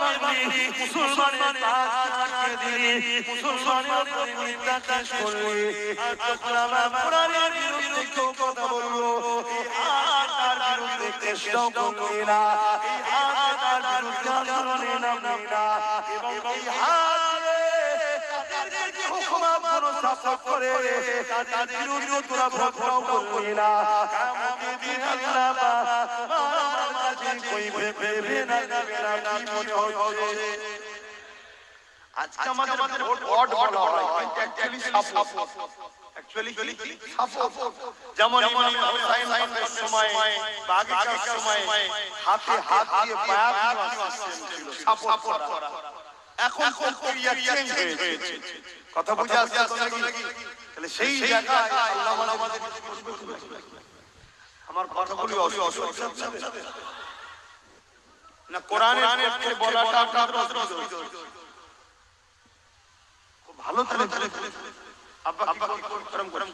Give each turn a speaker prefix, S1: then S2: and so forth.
S1: ভাঙলি মুসলমানের পাঁচ দিলি মুসলমানের উপরে মিথ্যা চাষ করলি আর যখন আমার কোরআনের বিরুদ্ধে কেউ কথা বললো এই আয়াতের বিরুদ্ধে চেষ্টা করলি না এই আয়াতের বিরুদ্ধে আন্দোলনে নামলি না এবং এই হাতে তাদেরকে হুকুমত কোনো সাফা করে তাদের বিরুদ্ধে তোরা ভোটটাও করলি না কিয়ামতের দিন আল্লাহ আমার কাছে কই ভেবে না কি মনে হচ্ছে আজকে আমাদের ভোট বলা হয় কিন্তু অ্যাকচুয়ালি সাপোর্ট অ্যাকচুয়ালি সাপোর্ট যেমন ইমাম হুসাইন এর সময় বাগিচার সময় হাতে হাত দিয়ে বায়াত নেওয়া সিস্টেম ছিল সাপোর্ট করা এখন প্রক্রিয়া চেঞ্জ হয়েছে কথা বুঝে আসছে নাকি তাহলে সেই জায়গায় আল্লাহ আমাদের আমার কথাগুলি অসুবিধা না কোরআনের পক্ষে বলাটা আপনাদের অসুবিধা খুব ভালো তাহলে আব্বা কি গরম